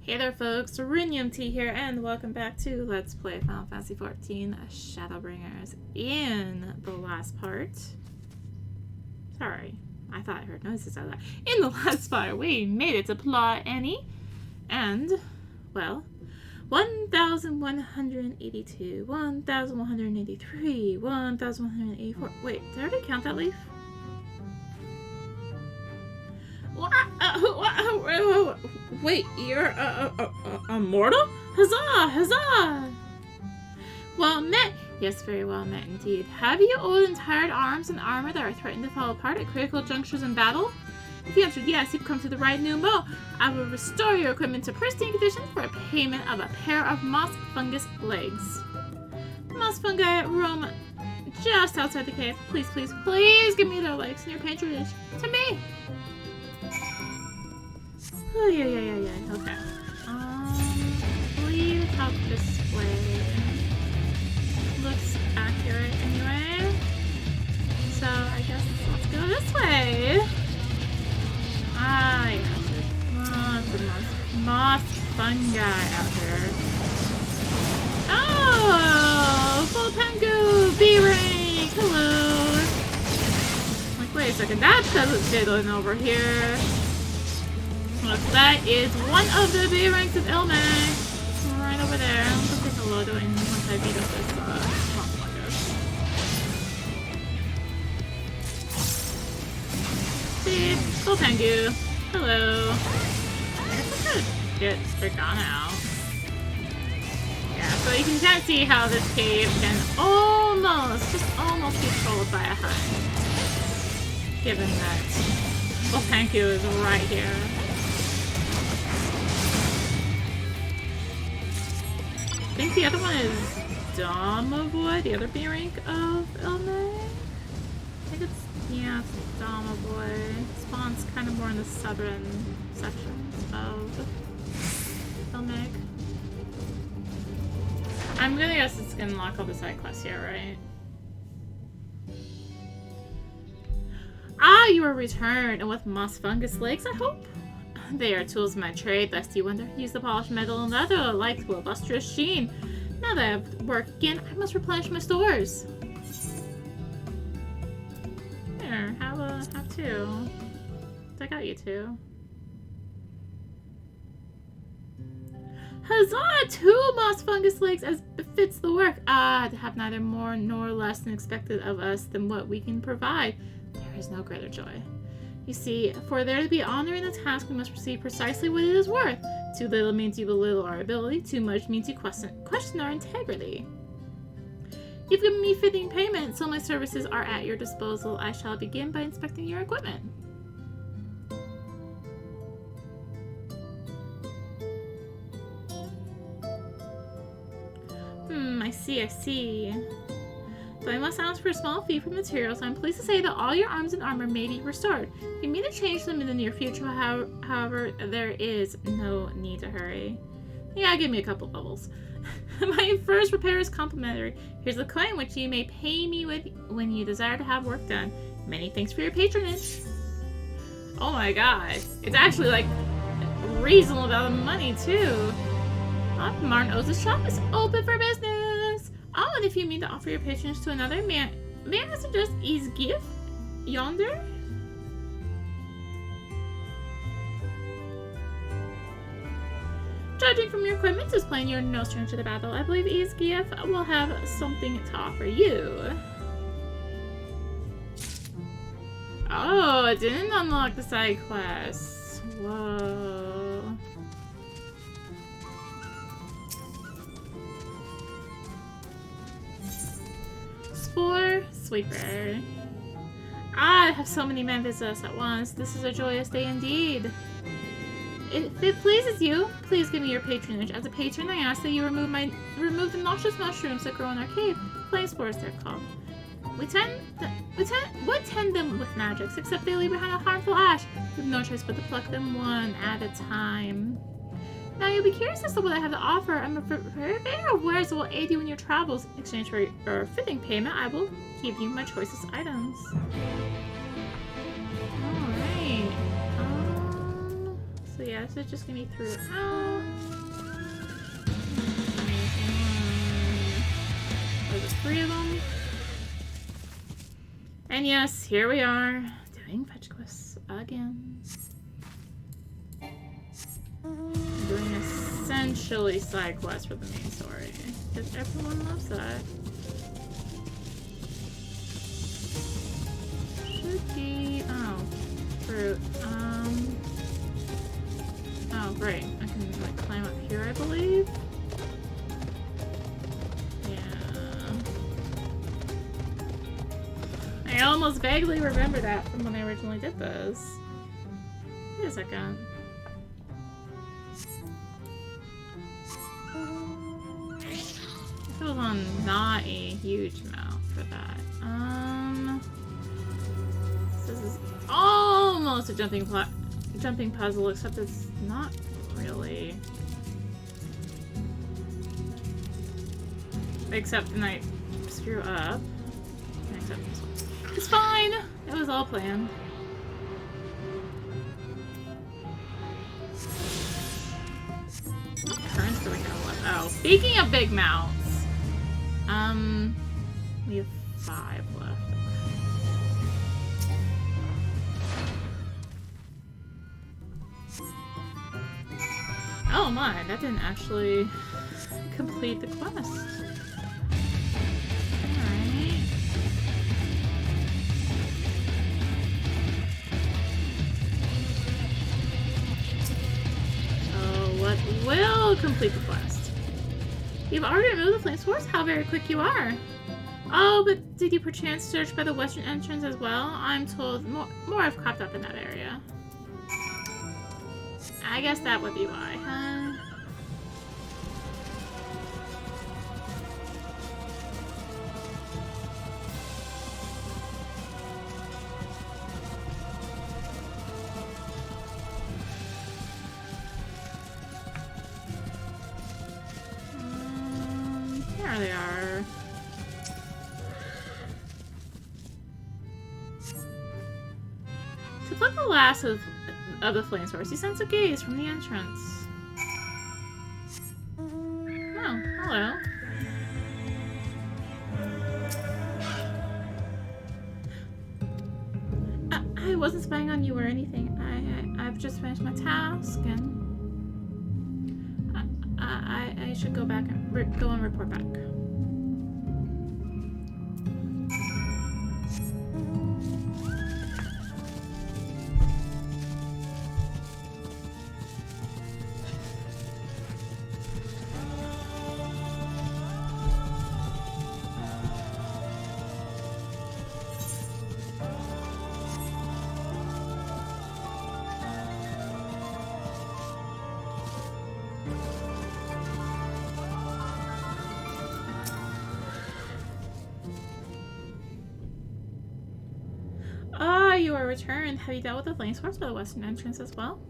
Hey there folks, rinimt here and welcome back to Let's Play Final Fantasy XIV Shadowbringers. In the last part... Sorry, I thought I heard noises out of that. In the last part, we made it to Plot Annie. And, well, 1,182, 1,183, 1,184... Wait, did I already count that leaf? Wait, you're immortal? Huzzah! Huzzah! Well met. Yes, very well met indeed. Have you old and tired arms and armor that are threatened to fall apart at critical junctures in battle? If you answered yes, you've come to the right Numbo. I will restore your equipment to pristine condition for a payment of a pair of moss fungus legs. Moss fungi roam just outside the cave. Please, please, please give me their legs and your patronage to me. Oh, yeah, okay. Leave up this way. Looks accurate anyway. So, I guess let's go this way. Ah, yeah. Lots of moss fungi out here. Oh! Full Pengu! B-rank! Hello! Like, wait a second, that doesn't fit in over here. Look, that is one of the B ranks of Il Mheg. Right over there. I'll just take a load once I beat up this motherfucker. See? Full Pengu. Hello. I guess I'm gonna get Strigana out. Yeah, so you can kind of see how this cave can almost be controlled by a hive. Given that Full Pengu is right here. I think the other one is Domovoy, the other B rank of Il Mheg. I think it's Domovoy. Spawns kind of more in the southern sections of Il Mheg. I'm gonna guess it's gonna unlock all the side quests here, right? Ah, you are returned, and with moss fungus legs, I hope? They are tools of my trade, lest you wonder. Use the polished metal and leather alike to a lustrous sheen. Now that I have work again, I must replenish my stores. Here, have two. I got you two. Huzzah! 2 moss fungus legs as befits the work. Ah, to have neither more nor less than expected of us than what we can provide. There is no greater joy. You see, for there to be honor in the task, we must receive precisely what it is worth. Too little means you belittle our ability. Too much means you question our integrity. You've given me fitting payment, so my services are at your disposal. I shall begin by inspecting your equipment. I see. Though I must ask for a small fee for materials, I'm pleased to say that all your arms and armor may be restored. You may to change them in the near future, however, there is no need to hurry. Yeah, give me a couple bubbles. My first repair is complimentary. Here's the coin which you may pay me with when you desire to have work done. Many thanks for your patronage. Oh my god. It's actually like reasonable amount of money too. Martin O's shop is open for business. Oh, and if you mean to offer your patronage to another, may I suggest his gift yonder? Judging from your equipment, it's plain you're no stranger to the battle. I believe his gift will have something to offer you. Oh, it didn't unlock the side quests. Whoa. Spore Sweeper. Ah, I have so many men visit us at once. This is a joyous day indeed. If it pleases you, please give me your patronage. As a patron, I ask that you remove the noxious mushrooms that grow in our cave. Flame spores, they're called. We tend them with magics, except they leave behind a harmful ash. We have no choice but to pluck them one at a time. Now you'll be curious as to what I have to offer. I'm a purveyor of wares that will aid you in your travels. In exchange for your fitting payment, I will give you my choicest items. Alright. So yeah, this is just gonna be throughout. There's 3 of them. And yes, here we are, doing fetch quests again. Doing essentially side quests for the main story. Because everyone loves that. Should be... oh, fruit. Oh, great. I can, like, climb up here, I believe. I almost vaguely remember that from when I originally did this. Wait a second. It was on not a huge amount for that. This is almost a jumping puzzle, except it's not really. Except when I screw up. Except this one. It's fine! It was all planned. What currents do we have left? Oh, speaking of big mouths. We have 5 left. Oh my, that didn't actually complete the quest. Alright. What will complete the quest? You've already removed the flame source? How very quick you are! Oh, but did you perchance search by the western entrance as well? I'm told more have cropped up in that area. I guess that would be why, huh? There they are. To flip the last of the flame source, you sense a gaze from the entrance. Oh, hello. I wasn't spying on you or anything. I've just finished my task and I should go back and go and report back. You are returned. Have you dealt with the flame source by the western entrance as well?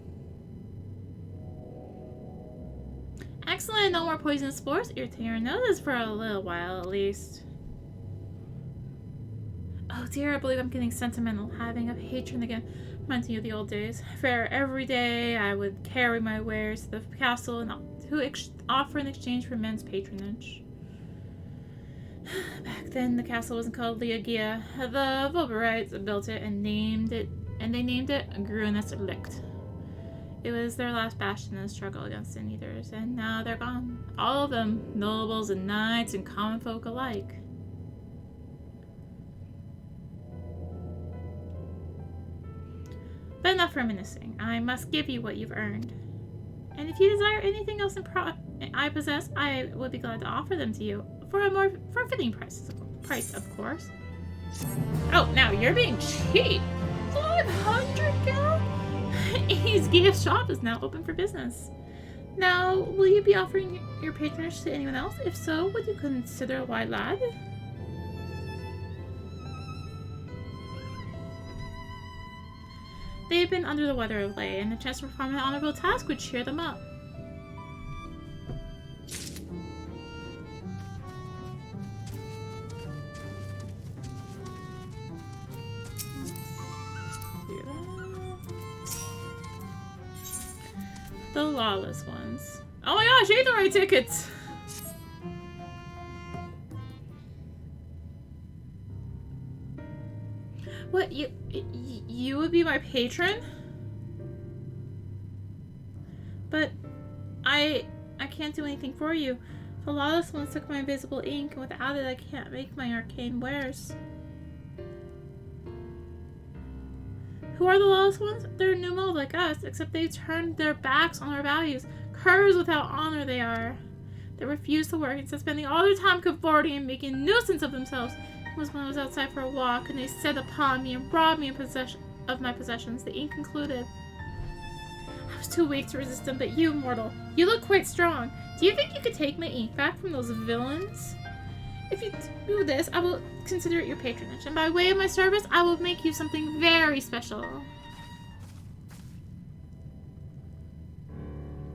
Excellent. No more poisonous spores irritating your noses for a little while, at least. Oh dear, I believe I'm getting sentimental. Having a patron again reminds me of the old days. For every day, I would carry my wares to the castle and offer in exchange for men's patronage. Back then, the castle wasn't called Leogia. The Vulbarites built it and they named it Grune's Licht. It was their last bastion in the struggle against the Neathers, and now they're gone. All of them, nobles and knights and common folk alike. But enough reminiscing. I must give you what you've earned. And if you desire anything else I possess, I would be glad to offer them to you. For a fitting price, of course. Oh, now you're being cheap. 500 gil? His gift shop is now open for business. Now, will you be offering your patronage to anyone else? If so, would you consider a white lad? They've been under the weather of late, and the chance to perform an honorable task would cheer them up. The lawless ones. Oh my gosh, I ate the right tickets! What, you would be my patron? But I can't do anything for you. The lawless ones took my invisible ink, and without it I can't make my arcane wares. Who are the lawless ones? They're Numo like us, except they turned their backs on our values. Curs without honor they are. They refuse to work, instead spending all their time cavorting and making a nuisance of themselves. It was when I was outside for a walk, and they set upon me and robbed me of my possessions, the ink included. I was too weak to resist them, but you, mortal, you look quite strong. Do you think you could take my ink back from those villains? If you do this, I will consider it your patronage, and by way of my service, I will make you something very special.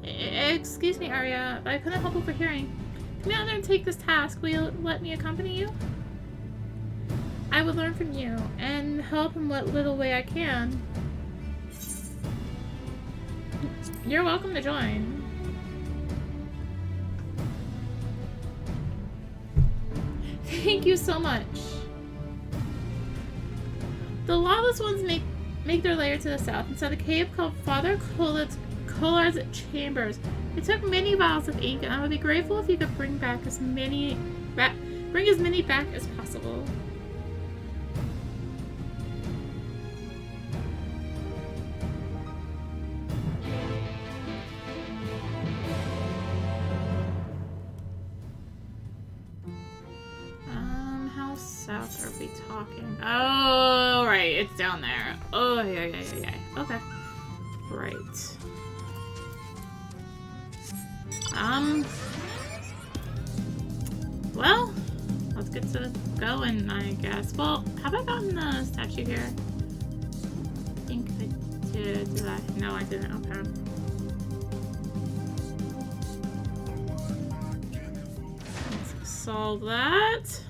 Excuse me, Arya, but I couldn't help overhearing. Come out there and take this task. Will you let me accompany you? I will learn from you, and help in what little way I can. You're welcome to join. Thank you so much. The lawless ones make their lair to the south, inside a cave called Father Collard's Chambers. They took many vials of ink, and I would be grateful if you could bring as many back as possible. How south are we talking? Oh, right, it's down there. Oh, yeah. Okay. Right. Well, let's get to going, I guess. Well, have I gotten the statue here? I think I did. Did I? No, I didn't. Okay. Let's solve that.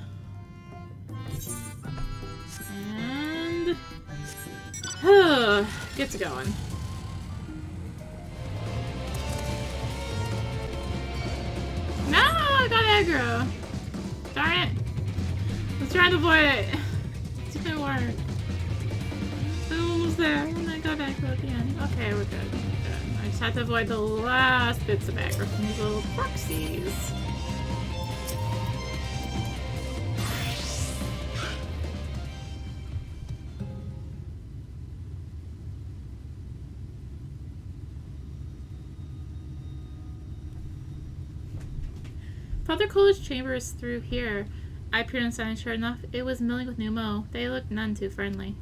And get to going. No, I got aggro. Darn it. Let's try to avoid it. It didn't work. I'm almost there. And I got aggro at the end. Okay, we're good. I just had to avoid the last bits of aggro from these little proxies. Father Cole's chamber is through here. I peered inside, and sure enough, it was milling with Numo. They looked none too friendly.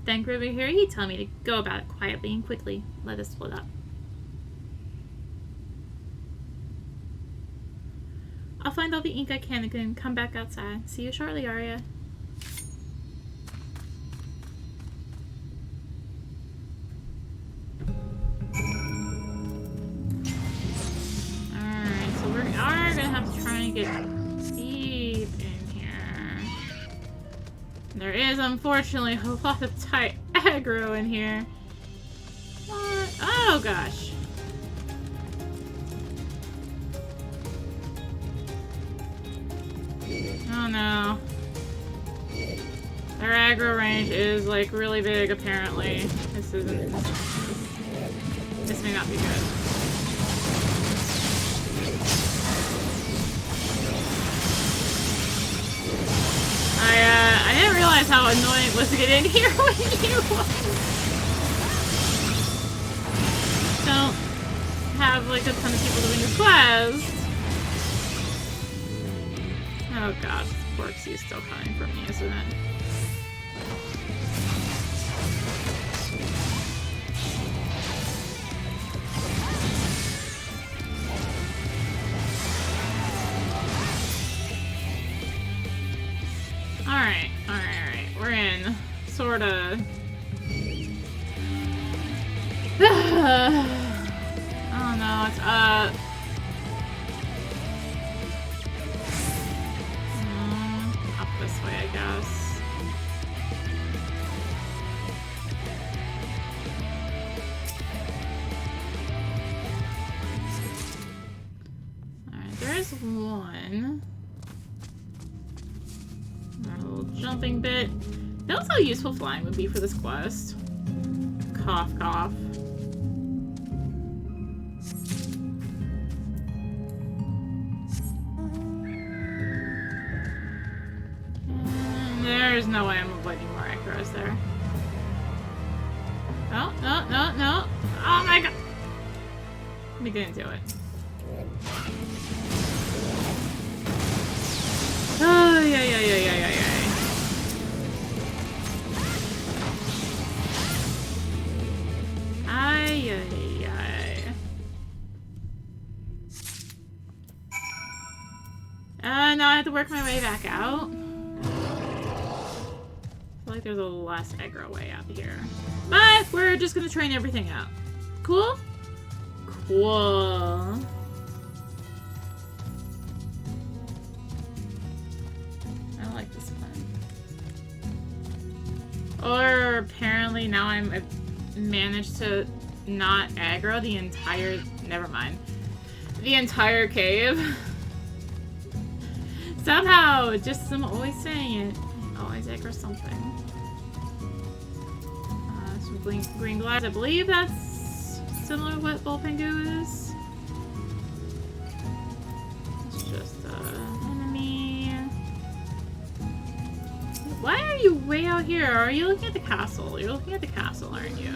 Then over here, he'd tell me to go about it quietly and quickly. Let us split up. I'll find all the ink I can and then come back outside. See you shortly, Arya. Get deep in here. There is, unfortunately, a lot of tight aggro in here. What? Oh, gosh. Oh, no. Their aggro range is, like, really big, apparently. This may not be good. I didn't realize how annoying it was to get in here when you don't have like a ton of people doing this quest. Oh gosh, Porksy is still coming for me, isn't it? Alright. We're in. Sorta. Oh no, it's up. Up this way, I guess. there's one. A little jumping bit. Knows how useful flying would be for this quest. Cough, cough. There's no way I'm avoiding more Echoes there. No, no, no, no. Oh my god. We didn't do it. Oh, yeah, yeah, yeah, yeah, yeah, yeah. Ay, ay, ay. Now I have to work my way back out. I feel like there's a less aggro way out here. But we're just gonna train everything out. Cool? Cool. I like this one. Or apparently now I've managed to not aggro the entire... Never mind. The entire cave. Somehow, just I'm always saying it. Always aggro something. Some green glass. I believe that's similar to what Bullpengu is. It's just enemy. Why are you way out here? Are you looking at the castle? You're looking at the castle, aren't you?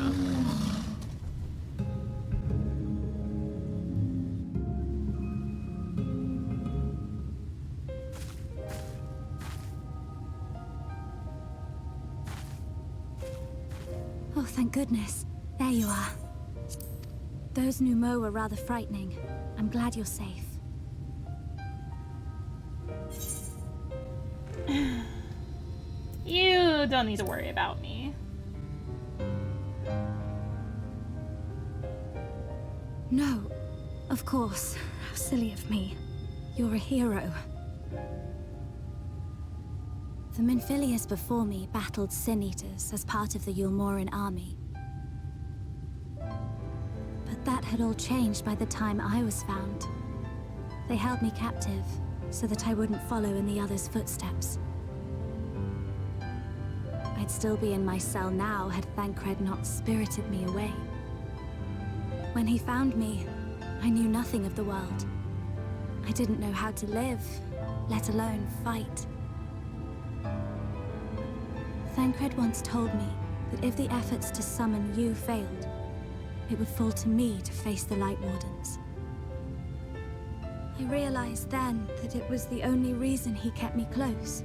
Oh, thank goodness. There you are. Those Numo were rather frightening. I'm glad you're safe. You don't need to worry about me. No, of course. How silly of me. You're a hero. The Minfilius before me battled Sin Eaters as part of the Yulmoran army. But that had all changed by the time I was found. They held me captive, so that I wouldn't follow in the others' footsteps. I'd still be in my cell now had Thancred not spirited me away. When he found me, I knew nothing of the world. I didn't know how to live, let alone fight. Thancred once told me that if the efforts to summon you failed, it would fall to me to face the Light Wardens. I realized then that it was the only reason he kept me close.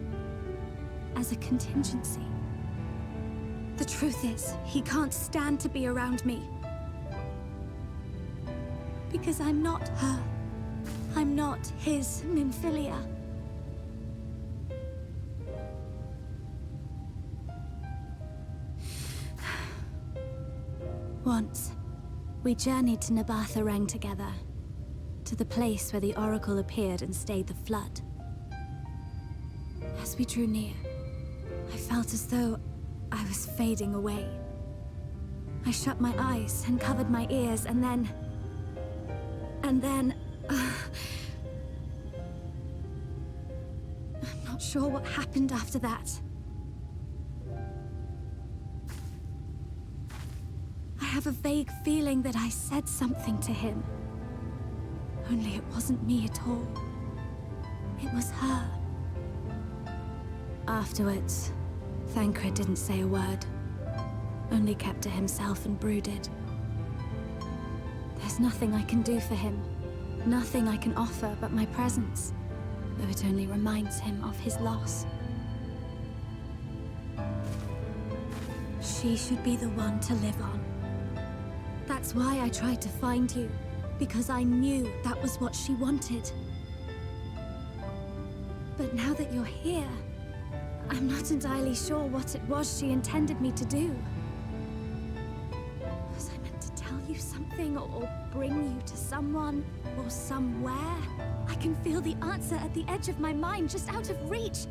As a contingency. The truth is, he can't stand to be around me. Because I'm not her. I'm not his Minfilia. Once, we journeyed to Nabatha together, to the place where the Oracle appeared and stayed the flood. As we drew near, I felt as though I was fading away. I shut my eyes and covered my ears, and then... I'm not sure what happened after that. I have a vague feeling that I said something to him. Only it wasn't me at all. It was her. Afterwards, Thancred didn't say a word. Only kept to himself and brooded. There's nothing I can do for him. Nothing I can offer but my presence. Though it only reminds him of his loss. She should be the one to live on. That's why I tried to find you. Because I knew that was what she wanted. But now that you're here, I'm not entirely sure what it was she intended me to do. Was I meant to tell you something or bring you to someone or somewhere? I can feel the answer at the edge of my mind, just out of reach.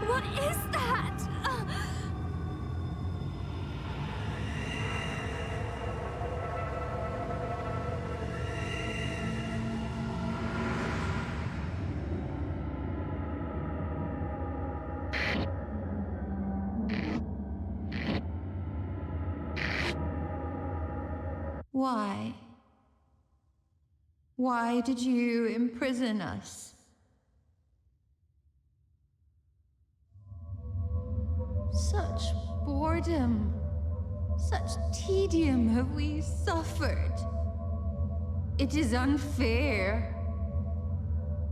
What is that? Why? Why did you imprison us? Such boredom, such tedium have we suffered. It is unfair.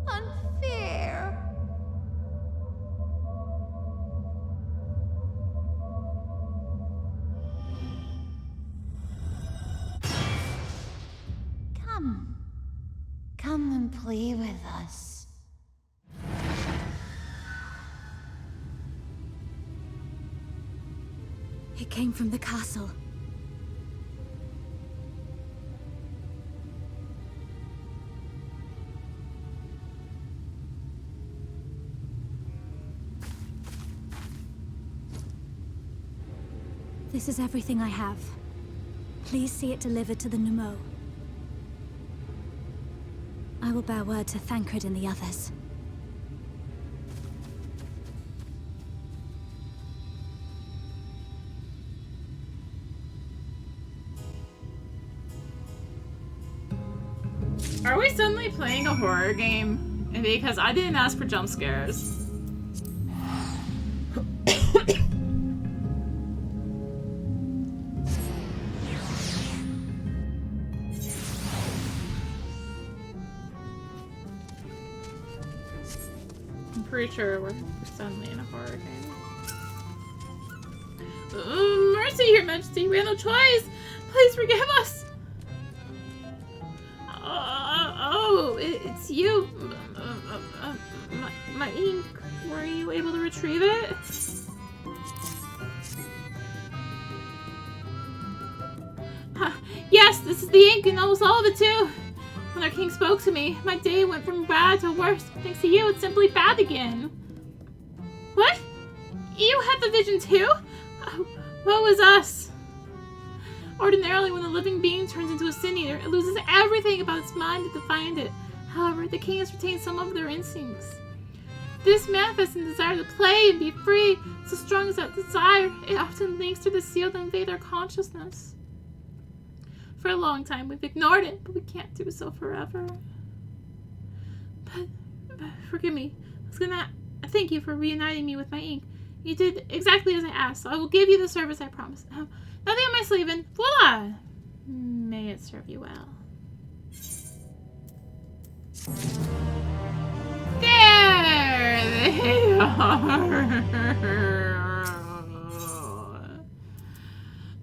Unfair. Come. Come and play with us. It came from the castle. This is everything I have. Please see it delivered to the Nemo. I will bear word to Thancred and the others. Are we suddenly playing a horror game? Because I didn't ask for jump scares. I'm pretty sure we're suddenly in a horror game. Mercy, Your Majesty, we have no choice! Please forgive us! Oh, it's you. My ink. Were you able to retrieve it? Yes, this is the ink and almost all of it too. When our king spoke to me, my day went from bad to worse. Thanks to you, it's simply bad again. What? You had the vision too? What was us? Ordinarily, when a living being turns into a sin eater, it loses everything about its mind to find it. However, the king has retained some of their instincts. This manifests in desire to play and be free. So strong as that desire, it often links to the seal that invade our consciousness. For a long time, we've ignored it, but we can't do so forever. But forgive me. I was gonna thank you for reuniting me with my ink. You did exactly as I asked, so I will give you the service I promised. Nothing on my sleeve, and voila! May it serve you well. There they are!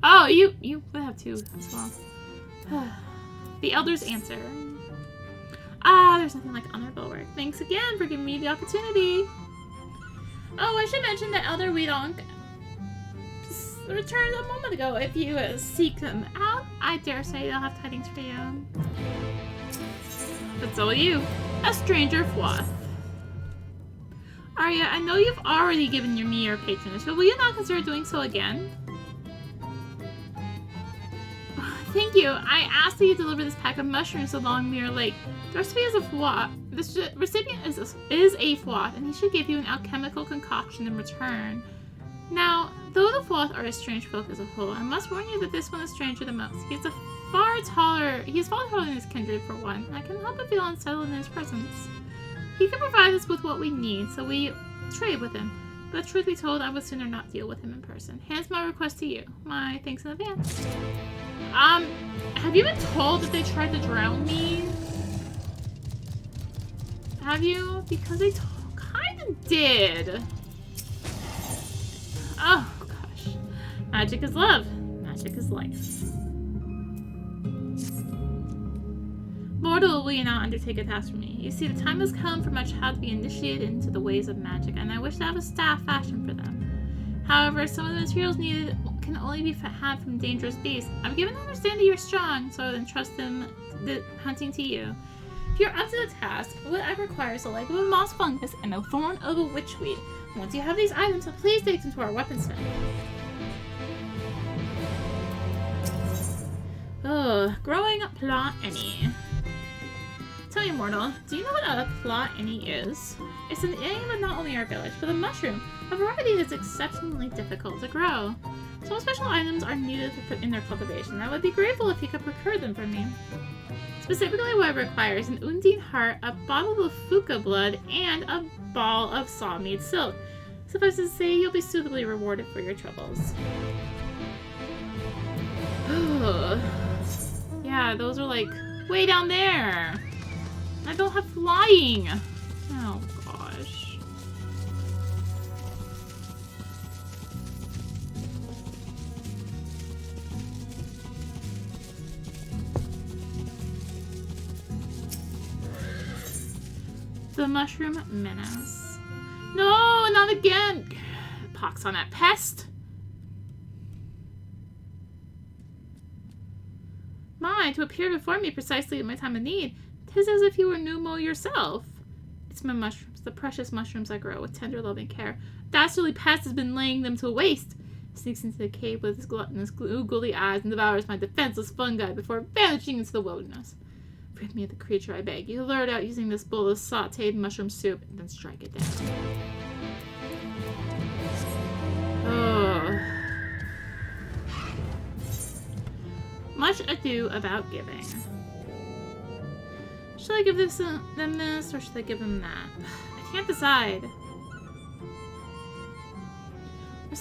Oh, you have two as well. The Elder's answer. There's nothing like honorable work. Thanks again for giving me the opportunity. Oh, I should mention that Elder Weedonk returned a moment ago. If you seek them out, I dare say they'll have tidings for you. But so will you, a stranger Fwoth. Arya, I know you've already given me your patronage, but will you not consider doing so again? Thank you. I asked that you deliver this pack of mushrooms along Mirror Lake. The recipe is a Fwoth. The recipient is a Fwoth, and he should give you an alchemical concoction in return. Now, though the Fwoth are a strange folk as a whole, I must warn you that this one is stranger than most. He is far taller than his kindred for one, and I can help but feel unsettled in his presence. He can provide us with what we need, so we trade with him. But truth be told, I would sooner not deal with him in person. Hence my request to you. My thanks in advance. Have you been told that they tried to drown me? Have you? Because they kinda did. Oh, gosh. Magic is love. Magic is life. Mortal, will you not undertake a task for me? You see, the time has come for my child to be initiated into the ways of magic, and I wish to have a staff fashioned for them. However, some of the materials needed can only be had from dangerous beasts. I'm given to understand that you're strong, so I entrust them hunting to you. If you're up to the task, what I require is a leg of a moss fungus and a thorn of a witchweed. Once you have these items, please take them to our weaponsmith. Growing plot any. Tell me, mortal, do you know what a plot any is? It's an aim of not only our village, but a mushroom, a variety that's exceptionally difficult to grow. Some special items are needed in their cultivation. I would be grateful if you could procure them for me. Specifically, what it requires an Undine heart, a bottle of Fuka blood, and a ball of sawmead silk. Suffice to say, you'll be suitably rewarded for your troubles. Yeah, those are like way down there. I don't have flying. Oh gosh. The Mushroom Menace. No, not again! Pox on that pest! To appear before me precisely at my time of need. 'Tis as if you were Numo yourself. It's my mushrooms, the precious mushrooms I grow with tender loving care. Dastardly pest has been laying them to waste. Sneaks into the cave with his gluttonous, googly eyes and devours my defenseless fungi before vanishing into the wilderness. Rid me of the creature, I beg. You lure it out using this bowl of sauteed mushroom soup, and then strike it down. Oh. Much ado about giving. Should I give them this, or should I give them that? I can't decide. There's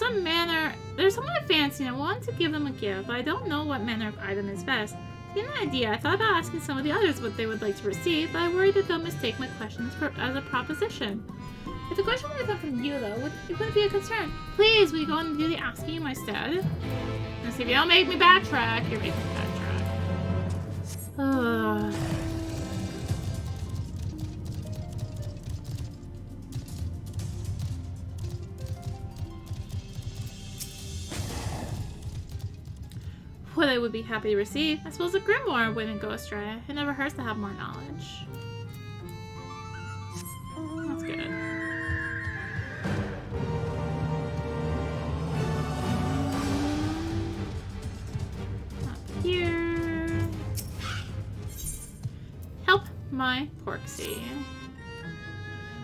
someone I fancy and I want to give them a gift, but I don't know what manner of item is best. To get an idea, I thought about asking some of the others what they would like to receive, but I worry that they'll mistake my questions as a proposition. If the question were to come from you, though, it wouldn't be a concern. Please, will you go and do the asking in my stead? Let's see if you don't make me backtrack. You're making me backtrack. What I would be happy to receive. I suppose a grimoire wouldn't go astray. It never hurts to have more knowledge. That's good. Up here. Help my Porksy.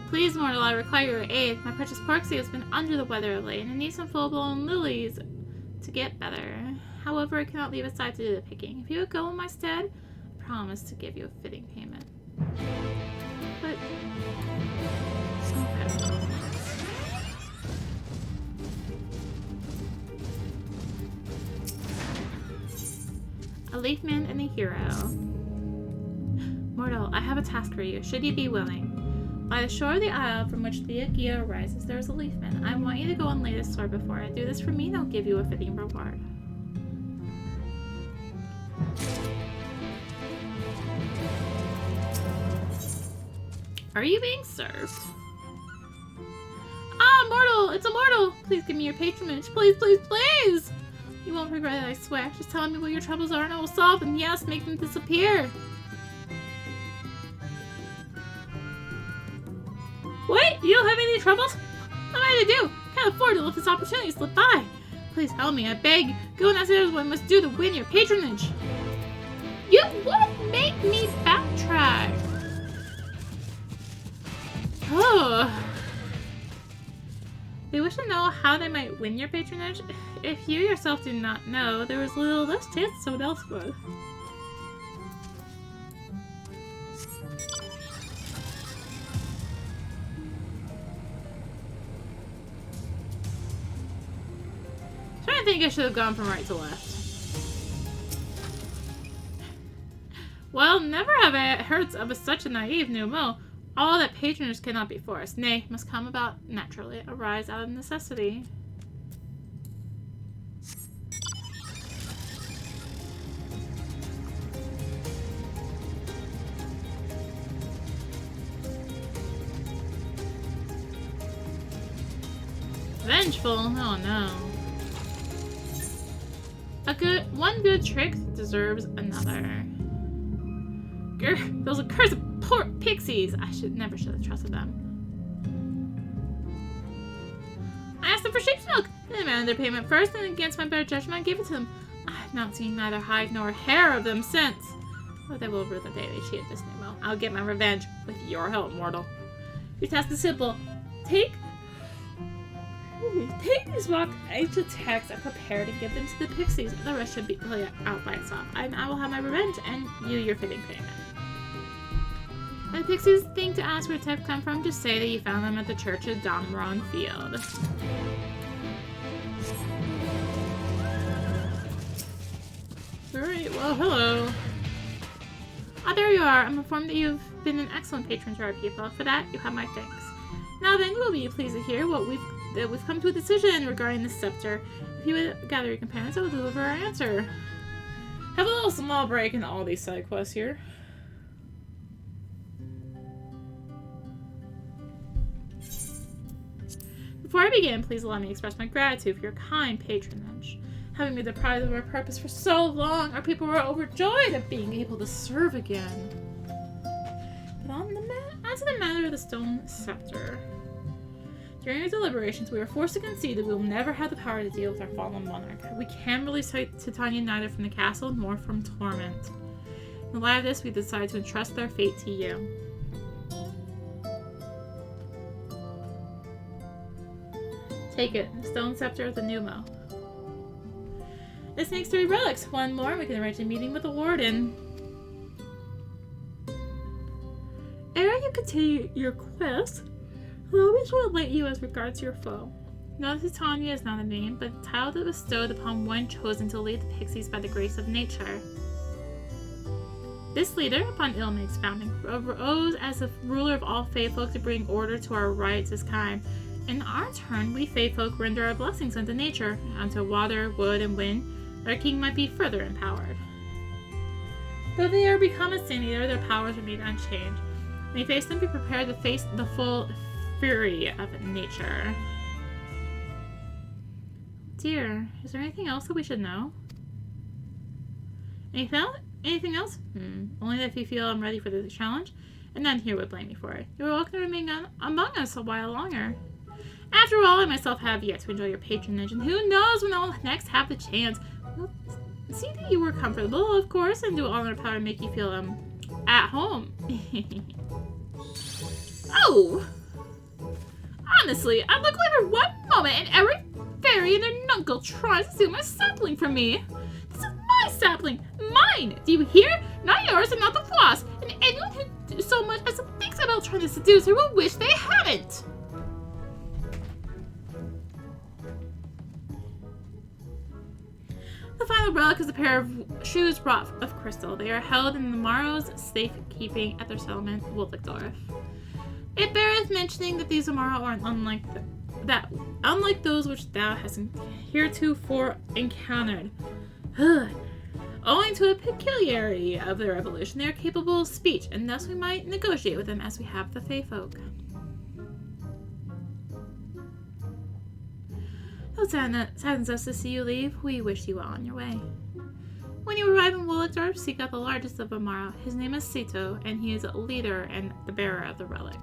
Please, mortal, I require your aid. My precious Porksy has been under the weather of late and needs some full-blown lilies to get better. However, I cannot leave aside to do the picking. If you would go in my stead, I promise to give you a fitting payment. But... okay. A leafman and a hero. Mortal, I have a task for you, should you be willing. By the shore of the isle from which the Agia arises, there is a leafman. I want you to go and lay this sword before I do this for me, and I'll give you a fitting reward. Are you being served? Ah, mortal! It's a mortal! Please give me your patronage. Please, please, please! You won't regret it, I swear. Just tell me what your troubles are and I will solve them. Yes, make them disappear. What? You don't have any troubles? What am I to do? Can't afford to let this opportunity slip by. Please help me, I beg. Go and ask others what I must do to win your patronage. You would make me backtrack. Oh. They wish to know how they might win your patronage. If you yourself do not know, there is little less chance someone else would. I think I should have gone from right to left. Well, never have I heard of such a naive Numo. All that patronage cannot be forced, nay, must come about naturally, arise out of necessity. Vengeful? Oh no. One good trick deserves another. Grr, those accursed poor pixies! I never should have trusted them. I asked them for sheep's milk. They demanded their payment first, and against my better judgment, I gave it to them. I have not seen neither hide nor hair of them since. But they will rue the day they cheated this Nemo. I'll get my revenge with your help, mortal. Your task is simple. Take Take these block into text and prepare to give them to the pixies. The rest should be played out by itself. And I will have my revenge and you your fitting payment. When the pixies think to ask where text come from, just say that you found them at the church at Domron Field. Alright, well, hello. Ah, there you are. I'm informed that you've been an excellent patron to our people. For that, you have my thanks. Now then, you will be pleased to hear what we've come to a decision regarding the scepter. If you would gather your companions, I will deliver our answer. Have a little small break in all these side quests here. Before I begin, please allow me to express my gratitude for your kind patronage. Having been deprived of our purpose for so long, our people were overjoyed at being able to serve again. But on to the matter of the stone scepter. During our deliberations, we were forced to concede that we will never have the power to deal with our fallen monarch. We can release Titania neither from the castle nor from torment. In the light of this, we decided to entrust their fate to you. Take it, the stone scepter of the Numo. This makes 3 relics. One more, we can arrange a meeting with the warden. Ere you continue your quest, allow me to enlighten you as regards your foe. Know that Titania is not a name, but a title that was bestowed upon one chosen to lead the pixies by the grace of nature. This leader, upon Il Mheg's founding, arose as the ruler of all Fae folk to bring order to our rights as kind. In our turn, we Fae folk render our blessings unto nature, unto water, wood, and wind, that our king might be further empowered. Though they are become a sin eater, their powers remain unchanged. When you face them, be prepared to face the full fury of nature. Dear, is there anything else that we should know? Anything else? Only that if you feel I'm ready for the challenge, and none here would blame me for it. You are welcome to remain among us a while longer. After all, I myself have yet to enjoy your patronage, and who knows when I'll next have the chance. We'll see that you were comfortable, of course, and do all in our power to make you feel, at home. Oh! Honestly, I'd look away for one moment and every fairy and their nuncle tries to steal my sapling from me. This is my sapling! Mine! Do you hear? Not yours and not the floss. And anyone who so much as thinks about trying to seduce her will wish they hadn't. The final relic is a pair of shoes wrought of crystal. They are held in the morrow's safekeeping at their settlement, Wulfdorf. It beareth mentioning that these Amaro are unlike those which thou hast heretofore encountered. Owing to a peculiarity of their evolution, they are capable of speech, and thus we might negotiate with them as we have the Fae folk. Though it saddens us to see you leave, we wish you well on your way. When you arrive in Wulfdorf, seek out the largest of Amaro. His name is Sito, and he is a leader and the bearer of the relic.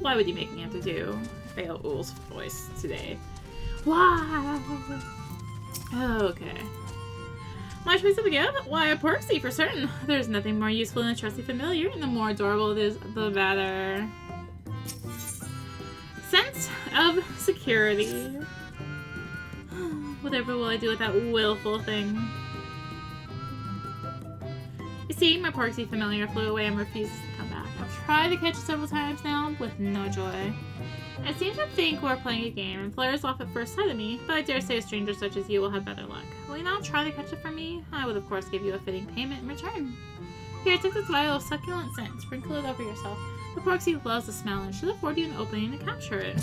Why would you make me have to do Beowulf's voice today? Why? Okay. My choice of a gift? Why, a Porksy for certain. There's nothing more useful than a trusty familiar, and the more adorable it is, the better. Sense of security. Whatever will I do with that willful thing? You see, my Porksy familiar flew away and refuses to come back. I've tried to catch it several times now, with no joy. I seem to think we're playing a game and flares off at first sight of me, but I dare say a stranger such as you will have better luck. Will you not try to catch it for me? I would of course give you a fitting payment in return. Here, take this vial of succulent scent. Sprinkle it over yourself. The Porksy loves the smell and should afford you an opening to capture it.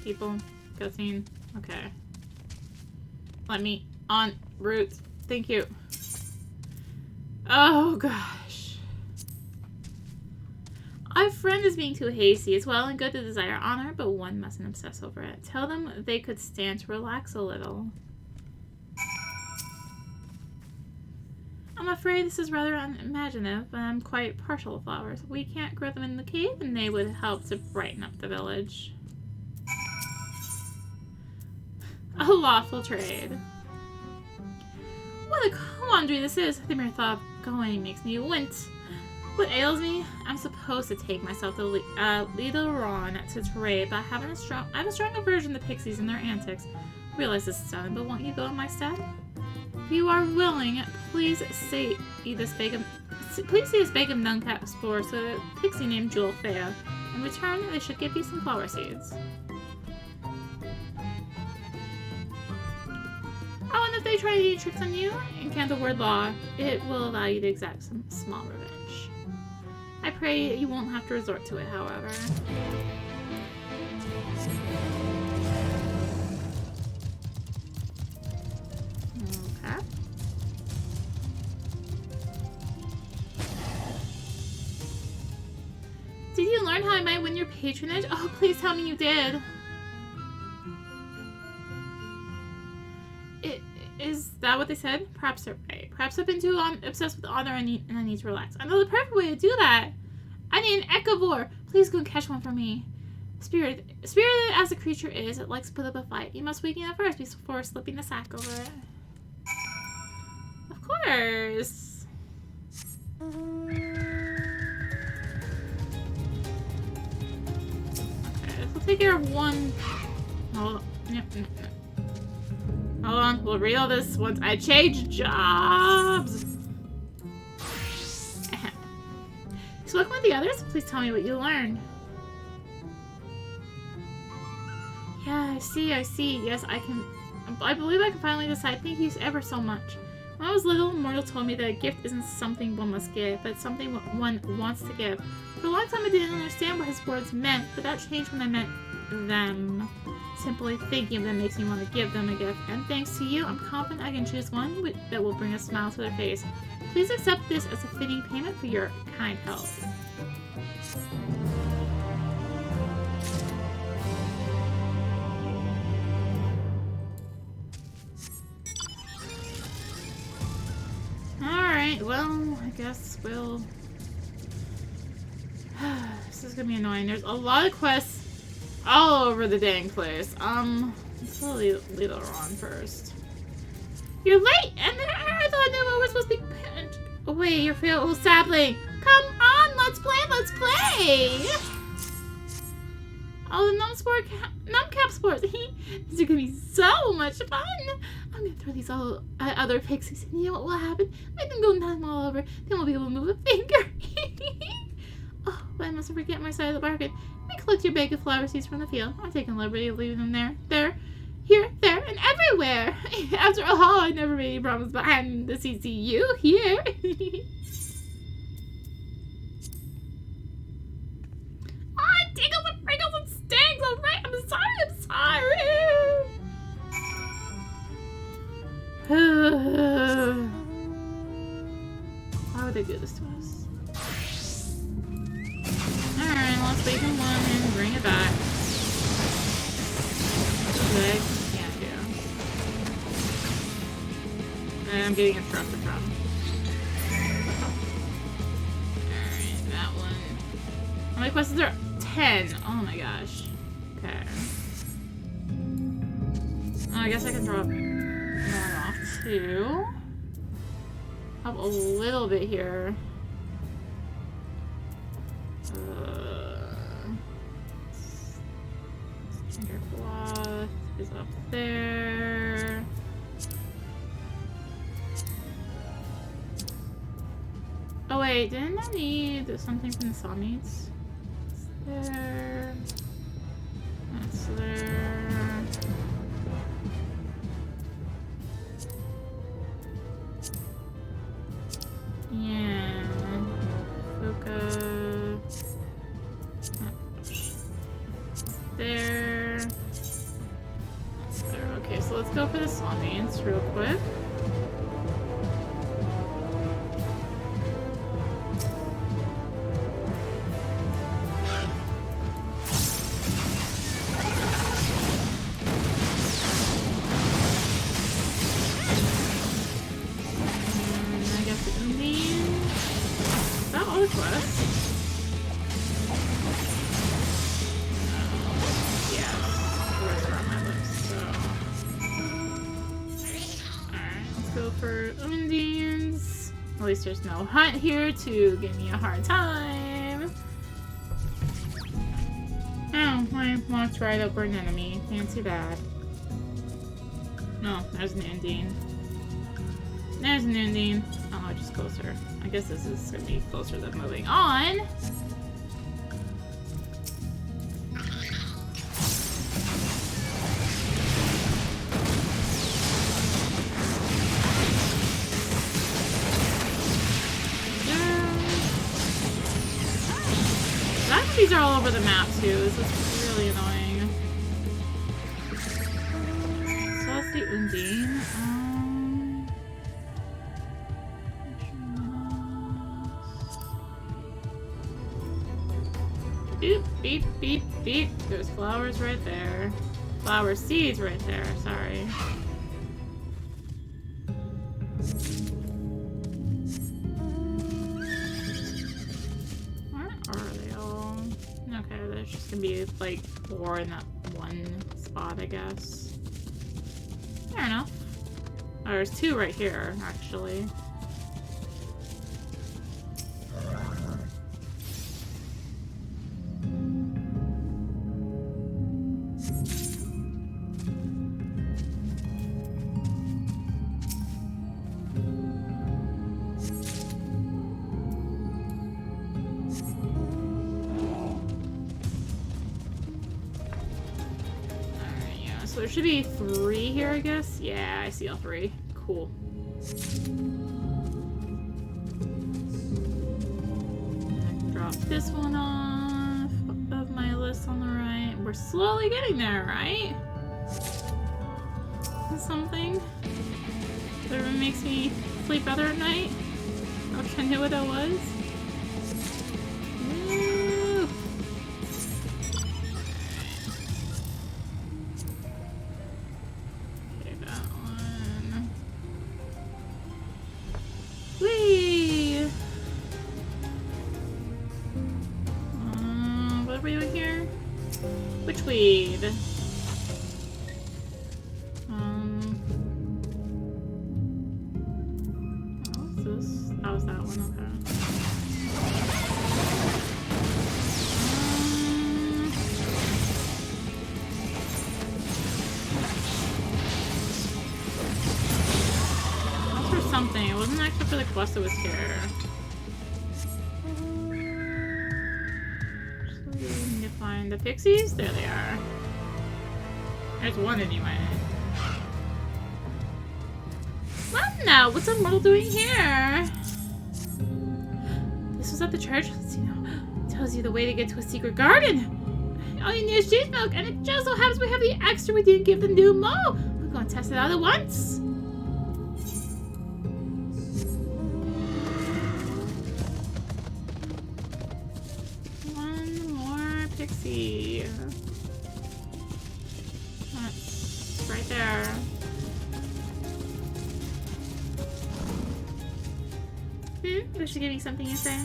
People, cutscene. Okay. Let me on route. Thank you. Oh gosh. Our friend is being too hasty. It's well and good to desire honor, but one mustn't obsess over it. Tell them they could stand to relax a little. I'm afraid this is rather unimaginative, but I'm quite partial to flowers. We can't grow them in the cave, and they would help to brighten up the village. A lawful trade. What a quandary this is. The mere thought of going makes me wince. What ails me? I'm supposed to take myself to later on to trade, but I have a strong aversion to pixies and their antics. Realize this is sudden, but won't you go in my stead? If you are willing, please see this bag of nuncap spores to a pixie named Jewel Fea. In return, they should give you some flower seeds. Oh, and if they try any tricks on you and can't the word law, it will allow you to exact some small revenge. I pray you won't have to resort to it, however. Okay. Did you learn how I might win your patronage? Oh, please tell me you did. Is that what they said? Perhaps they're right. Perhaps I've been too obsessed with honor and I need to relax. I know the perfect way to do that. I need an echivore. Please go and catch one for me. Spirited as a creature is, it likes to put up a fight. You must weaken it first before slipping the sack over it. Of course. Okay, we'll take care of one. Hold on. Yep. Hold on, we'll read all this once I change jobs. So welcome with the others. Please tell me what you learned. Yeah, I see. Yes, I believe I can finally decide. Thank you ever so much. When I was little, Mortal told me that a gift isn't something one must give, but something one wants to give. For a long time I didn't understand what his words meant, but that changed when I met them. Simply thinking of them makes me want to give them a gift, and thanks to you, I'm confident I can choose one that will bring a smile to their face. Please accept this as a fitting payment for your kind help. Alright, well, I guess we'll... This is gonna be annoying. There's a lot of quests all over the dang place. Let's leave her on first. You're late, and I thought I knew I was supposed to be... Oh, wait, you're feeling sapling. Come on, let's play! Oh, the numbcap spores. These are gonna be so much fun. I'm gonna throw these all other pixies, and you know what will happen? Make them go numb all over. They won't be able to move a finger. Oh, but I mustn't forget my side of the bargain. I collect your bag of flower seeds from the field. I'm taking the liberty of leaving them there, here, there, and everywhere. After all, I never made any promise behind the CCU here. Ah, tickles and prickles and stings. All right, I'm sorry. Why would they do this to us? Alright, let's leave him one and bring it back. Leg can't do. And I'm getting interrupted from. Alright, that one. How many questions are 10? Oh my gosh. Okay. Oh, I guess I can drop one off too. Up a little bit here. Cloth is up there. Oh wait, didn't I need something from the saw meats? That's there. That's there. Yeah. Fuka. There. There. Okay, so let's go for the saw meats real quick. quest. Yeah, words are on my lips, so. Alright, let's go for Undines. At least there's no hunt here to give me a hard time. Oh, I walked right over an enemy. Fancy that. No, there's an Undine. There's an Undine. Oh, just closer. I guess this is gonna be closer than moving on. These are all over the map too. This is really annoying. So that's the Undine. Beep, beep, beep, beep. There's flowers right there. Flower seeds right there. Sorry. There's just gonna be like 4 in that one spot, I guess. Fair enough. Oh, there's 2 right here, actually. So there should be 3 here, I guess. Yeah, I see all 3. Cool. I can drop this one off of my list on the right. We're slowly getting there, right? Something that makes me sleep better at night. I wish I knew what that was. Weed. What's this? Oh, was that one? Okay. That's for something. It wasn't actually for the quest that was here. Find the pixies? There they are. There's one anyway. Well, now, what's a mortal doing here? This was at the church. Let's see now. It tells you the way to get to a secret garden. All you need is cheese milk, and it just so happens we have the extra we didn't give the new Mo. We're going to test it out at once. Pixie. That's right there. They're just giving something you say.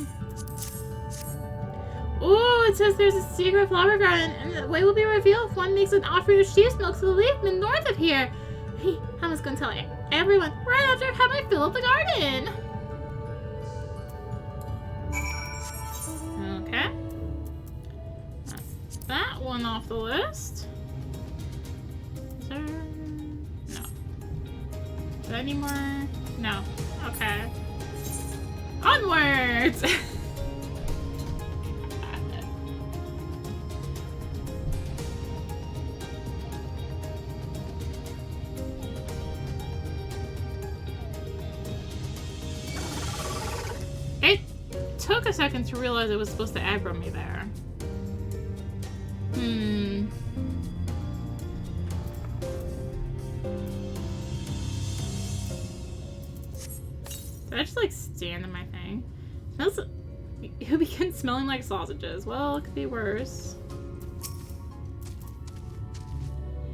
Oh, it says there's a secret flower garden, and the way will be revealed if one makes an offering of sheep's milk to the leafman north of here. Hey, I was gonna tell everyone right after I have my fill of the garden. Okay. That one off the list. Is there... No. Is there any more? No. Okay. Onwards! It took a second to realize it was supposed to aggro me there. Did I just like stand in my thing? Smells. It begins smelling like sausages. Well, it could be worse.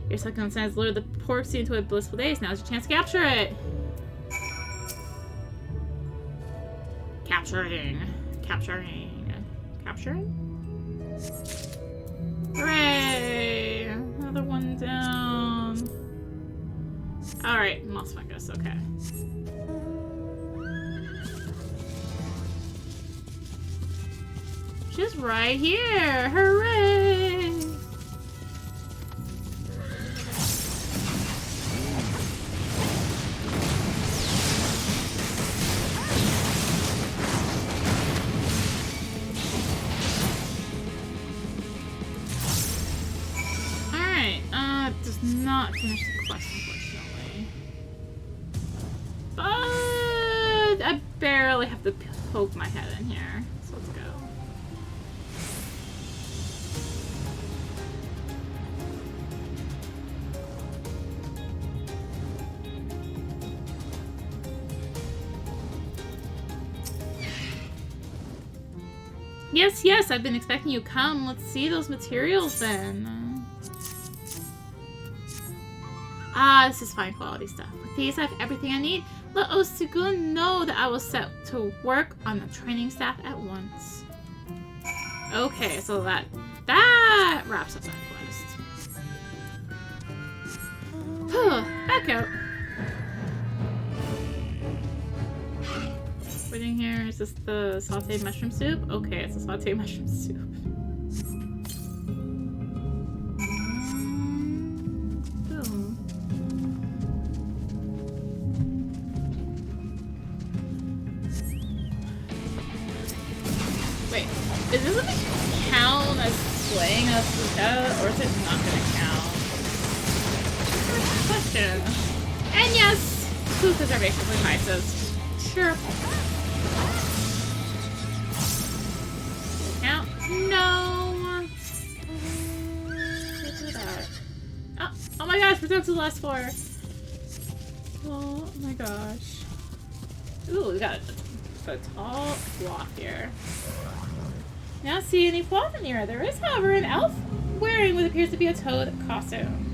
Your succulent has lured the pork seed into a blissful daze. Now's your chance to capture it. Capturing. Capturing. Hooray! Another one down. Alright, moss fungus, okay. She's right here! Hooray! Does not finish the quest, unfortunately. But I barely have to poke my head in here, so let's go. Yes, yes, I've been expecting you to come. Let's see those materials then. Ah, this is fine quality stuff. With these, I have everything I need. Let Osugun know that I will set to work on the training staff at once. Okay, so that wraps up that quest. Back out. Waiting here. Is this the sauteed mushroom soup? Okay, it's the sauteed mushroom soup. Wait, is this gonna count as slaying us, or is it not gonna count? Question. And yes, food preservation for mices. Sure. Count? No. Let's do that. Oh my gosh, we're down to the last four. Oh my gosh. Ooh, we got a tall block here. Now see any plaza near. There is, however, an elf wearing what appears to be a toad costume.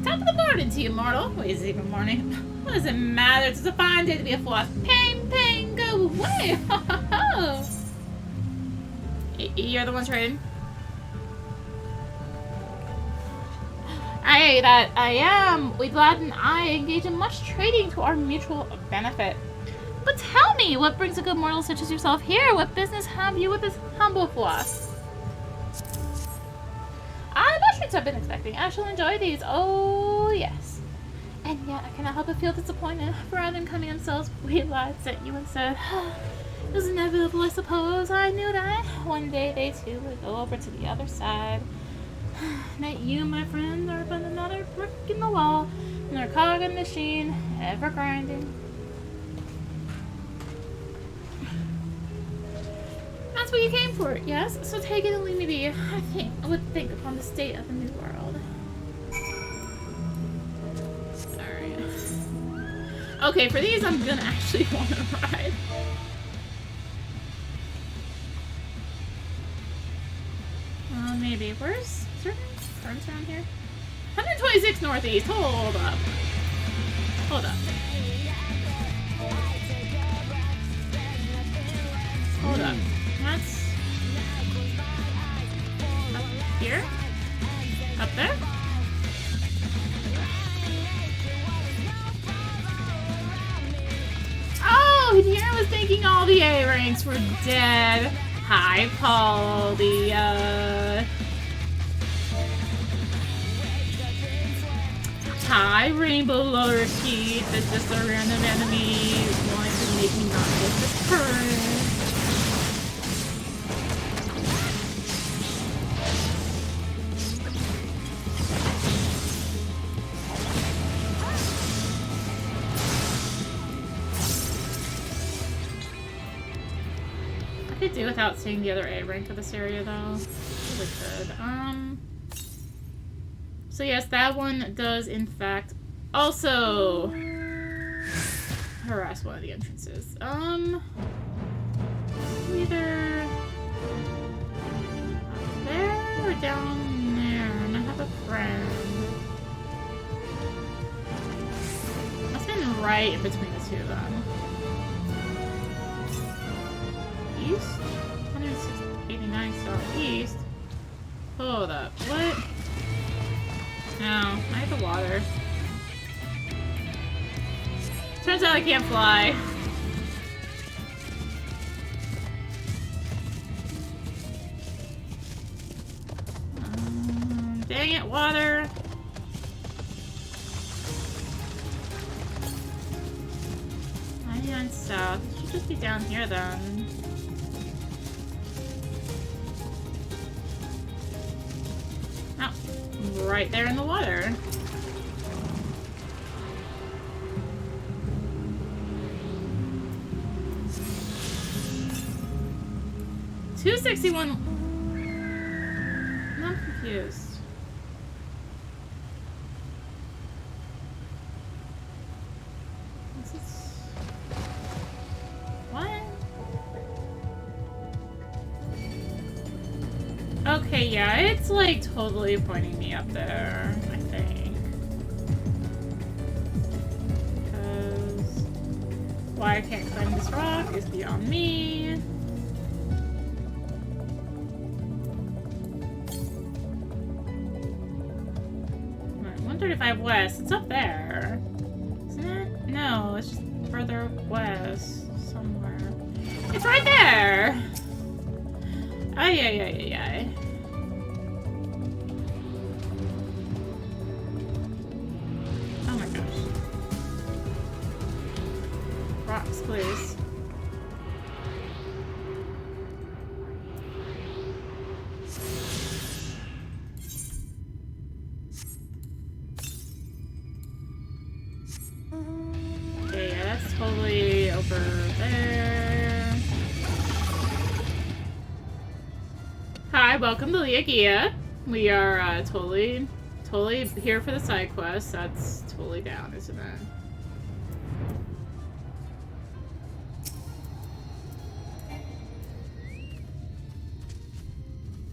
Top of the morning to you, mortal. Wait, is it even morning? What does it matter? It's a fine day to be a floss. Pain, go away. You're the one trading? Aye, that I am. We Vlad and I engage in much trading to our mutual benefit. But tell me, what brings a good mortal such as yourself here? What business have you with this humble floss? Mushrooms I've been expecting. I shall enjoy these. Oh, yes. And yet, I cannot help but feel disappointed. Rather than coming themselves, we lied, sent you and said, it was inevitable, I suppose. I knew that. One day, they too would go over to the other side. That you, my friend, are but another brick in the wall, another cog in the machine, ever grinding. That's what you came for, yes? So take it and leave me be. I would think upon the state of the new world. Alright. Okay, for these I'm gonna actually want to ride. Maybe. Where's certain turns around here? 126 northeast. Hold up. Hold up. Hold up. That's up here? Up there? Oh, here I was thinking all the A ranks were dead. Hi, Paul. Hi, Rainbow Lorikeet. That's just a random enemy wanting to make me not get this turn. I could do without seeing the other A rank of this area though. Really could. So yes, that one does in fact also harass one of the entrances. Either up there or down there. And I have a friend. I've been right in between the two of them. southeast? 189 southeast? Hold up. What? No, I have the water. Turns out I can't fly. Dang it, water. 99 south. It should just be down here then. Oh, right there in the water. $261. I'm confused. What's this? What? Okay, yeah, it's like totally pointing me up there, I think. Because why I can't climb this rock is beyond me. Right, 135 west, it's up there. Isn't it? No, it's just further west somewhere. It's right there! Ay, ay, ay, ay, ay. Oh my gosh. Rocks, please. Okay, yeah, that's totally over there. Hi, welcome to Leagia. We are totally here for the side quest. That's totally down, isn't it?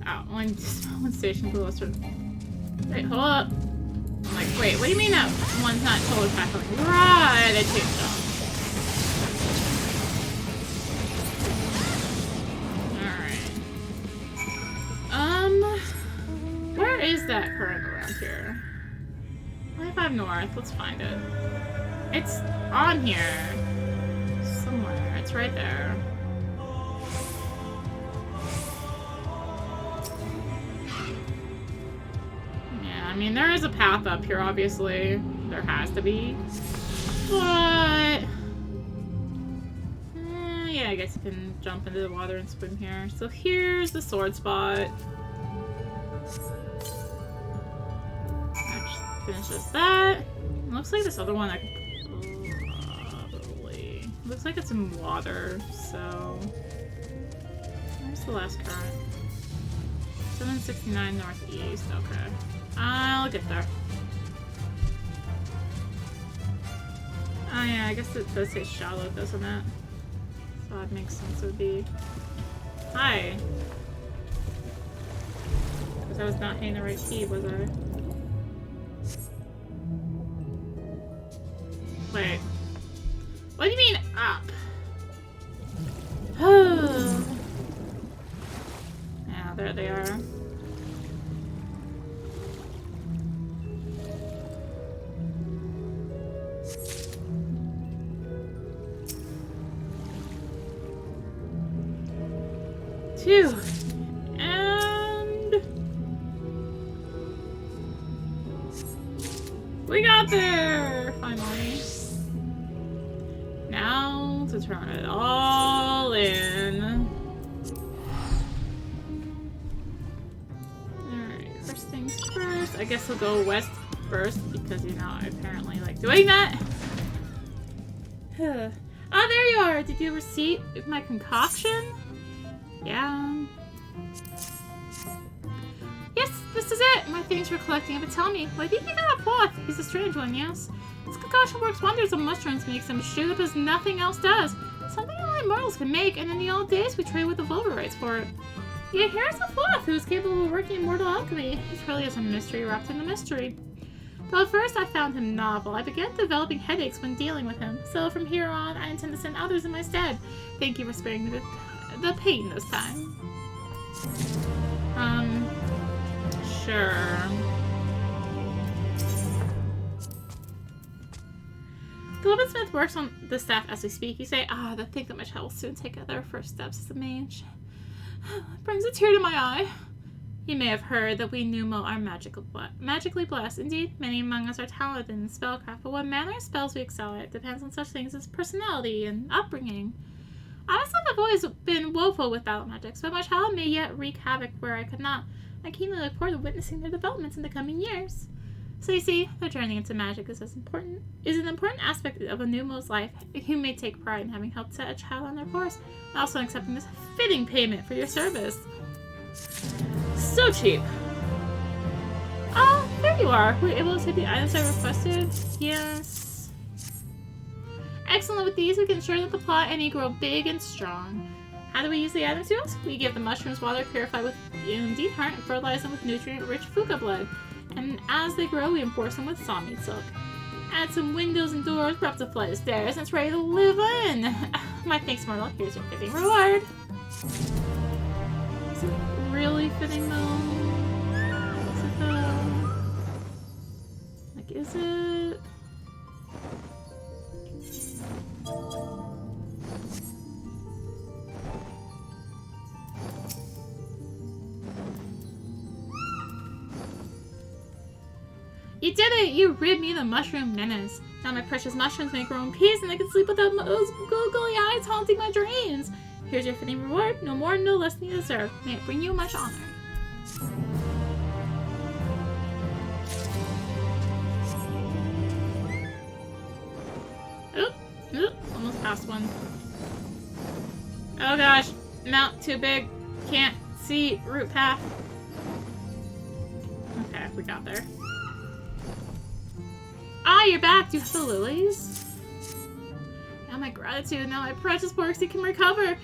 Oh, one station below us. Wait, hold up. I'm like, wait, what do you mean that one's not totally tackling? Right, I changed them. Where is that current around here? 25 north, let's find it. It's on here. Somewhere, it's right there. Yeah, I mean, there is a path up here, obviously. There has to be. But... yeah, I guess you can jump into the water and swim here. So here's the sword spot. Finishes that. It looks like this other one I could probably... looks like it's in water, so... where's the last current? 769 northeast, okay. I'll get there. Oh yeah, I guess it does say shallow, doesn't it? So that makes sense, it would be... Hi! Because I was not hitting the right key, was I? Wait. What do you mean up? Yeah, there they are. Phew. And we got there finally. Now to turn it all in. Alright, first things first. I guess we'll go west first because, you know, I apparently like doing that. Oh, there you are! Did you receive my concoction? Yeah. Yes, this is it! My things were collecting, but tell me, why did you get that cloth? He's a strange one, yes? This concoction works wonders on mushrooms, makes them shoot up as nothing else does. Something only mortals can make, and in the old days we traded with the Vulgarites for it. Yeah, here's a Floth who is capable of working in mortal alchemy. He truly is a mystery wrapped in a mystery. Though at first I found him novel, I began developing headaches when dealing with him. So from here on, I intend to send others in my stead. Thank you for sparing me the pain this time. Sure. The weaponsmith works on the staff as we speak. You say, to think that my child will soon take their first steps as a mage. Brings a tear to my eye. You may have heard that we Numo are magically blessed. Indeed, many among us are talented in spellcraft, but what manner of spells we excel at depends on such things as personality and upbringing. I myself have always been woeful with battle magics, but my child may yet wreak havoc where I could not. I keenly look forward to witnessing their developments in the coming years. So you see, their journey into magic is an important aspect of a Numo's life. You may take pride in having helped set a child on their course, and also accepting this fitting payment for your service. So cheap. Oh, there you are. Were you able to take the items I requested? Yes. Excellent. With these, we can ensure that the plot and grow big and strong. How do we use the items to us? We give the mushrooms water purified with deep heart and fertilize them with nutrient-rich fuka blood. And as they grow, we enforce them with sawmeat silk. Add some windows and doors, perhaps a flight of stairs, and it's ready to live in. My thanks, Myrtle. Here's your fitting reward. Is it really fitting, though? Is it, though? Like, is it? You did it! You rid me of the mushroom menace. Now my precious mushrooms may grow in peace and I can sleep without those googly eyes haunting my dreams. Here's your fitting reward. No more, no less than you deserve. May it bring you much honor. Oop, almost passed one. Oh gosh, mount too big. Can't see route path. Okay, we got there. You're back! Do you have the lilies? Now my gratitude, now my precious Porksy can recover!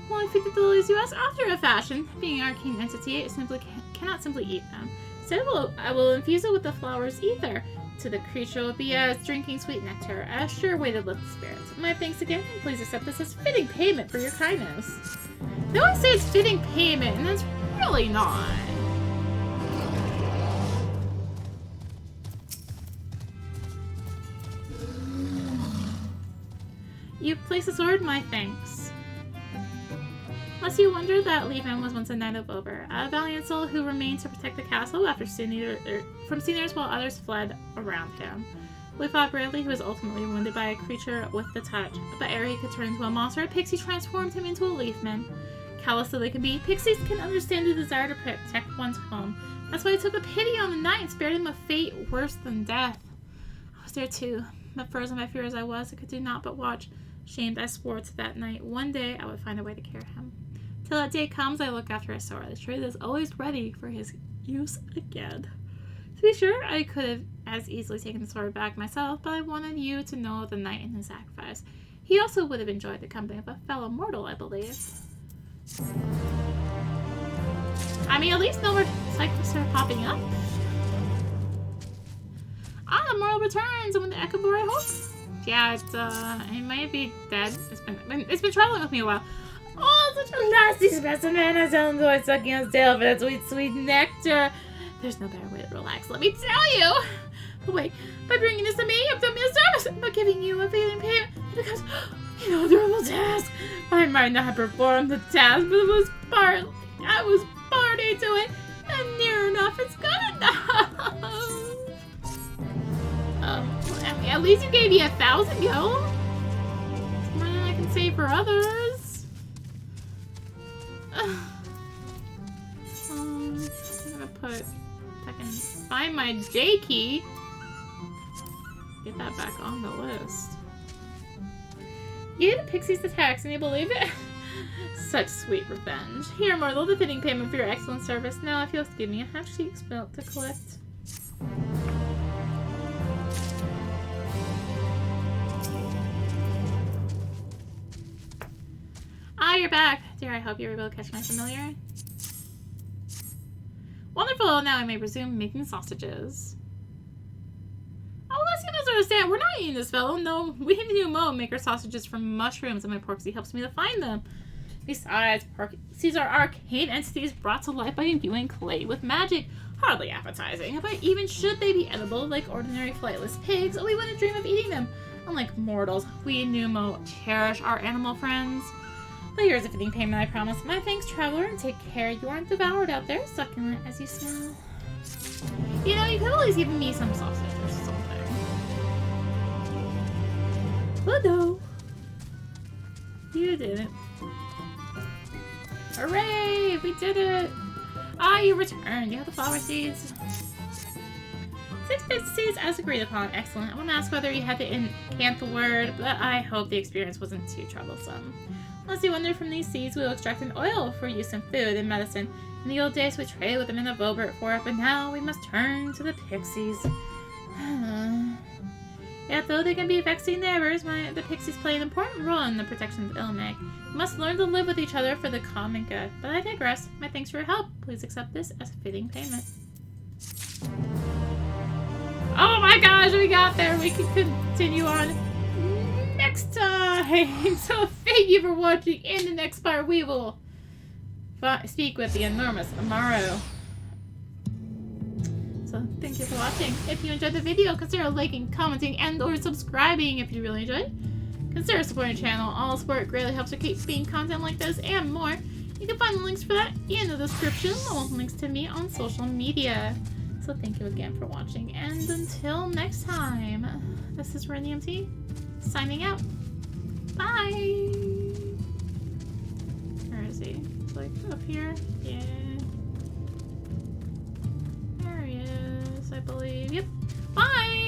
Only feed the lilies you ask after a fashion. Being an arcane entity, it simply cannot simply eat them. Instead, I will infuse it with the flower's ether. To the creature will be as drinking sweet nectar, a sure way to lift the spirits. My thanks again, and please accept this as fitting payment for your kindness. They always say it's fitting payment, and it's really not. You place a sword, my thanks. Lest you wonder that Levan was once a knight of Ober, a valiant soul who remained to protect the castle after from seniors while others fled around him. We fought bravely. He was ultimately wounded by a creature with the touch, but ere he could turn into a monster, a pixie transformed him into a leafman. Callous though they can be, pixies can understand the desire to protect one's home. That's why he took a pity on the knight and spared him a fate worse than death. I was there too, but frozen by fear as I was, I could do naught but watch. Shamed, I swore to that night one day I would find a way to cure him. Till that day comes, I look after his sword. The trade is always ready for his use again. To be sure, I could have as easily taken the sword back myself, but I wanted you to know the knight and his sacrifice. He also would have enjoyed the company of a fellow mortal, I believe. I mean, at least no more cycles are popping up. The mortal returns, and when the Echobore, I hope. Yeah, it might be dead. It's been traveling with me a while. Oh, such a nasty specimen! I sound like sucking on his tail for that sweet, sweet nectar. There's no better way to relax, let me tell you. But wait, by bringing this to me, you've done me a service. By giving you a fitting payment, because you know, durable task. I might not have performed the task, but I was party to it, and near enough, it's good enough. At least you gave me 1,000 gold. It's more than I can say for others. I'm gonna put, if I can find my J key, get that back on the list. You gave the pixies the tax, and you believe it? Such sweet revenge. Here, Myrtle, the fitting payment for your excellent service. Now, if you'll give me a half-sheet milk to collect. You're back. Dear, I hope you were able to catch my familiar. Wonderful. Now I may resume making sausages. Oh, let's you guys understand. We're not eating this fellow. No, we do make our sausages from mushrooms, and my Porksy helps me to find them. Besides, these are arcane entities brought to life by imbuing clay with magic. Hardly appetizing, but even should they be edible like ordinary flightless pigs, we wouldn't dream of eating them. Unlike mortals, we Numo cherish our animal friends. But here's a fitting payment, I promise. My thanks, traveler, and take care you aren't devoured out there, succulent as you smell. You know, you could always give me some sausage or something. But no. You did it. Hooray! We did it! Ah, you returned. You have the flower seeds. 6 bits seeds as agreed upon. Excellent. I want to ask whether you had to incant the word, but I hope the experience wasn't too troublesome. Unless you wonder, from these seeds we will extract an oil for use in food and medicine. In the old days we traded with them in the Vobert for it, but now we must turn to the pixies. Yet though they can be vexing neighbors, the pixies play an important role in the protection of Il Mheg. We must learn to live with each other for the common good. But I digress. My thanks for your help. Please accept this as a fitting payment. Oh my gosh, we got there. We can continue on next time. So thank you for watching. In the next part, we will speak with the enormous Amaro. So thank you for watching. If you enjoyed the video, consider liking, commenting, and or subscribing if you really enjoyed. Consider supporting the channel. All support greatly helps to keep being content like this and more. You can find the links for that in the description, along with links to me on social media. So thank you again for watching, and until next time, this is rinimt signing out. Bye! Where is he? It's like up here? Yeah. There he is, I believe. Yep. Bye!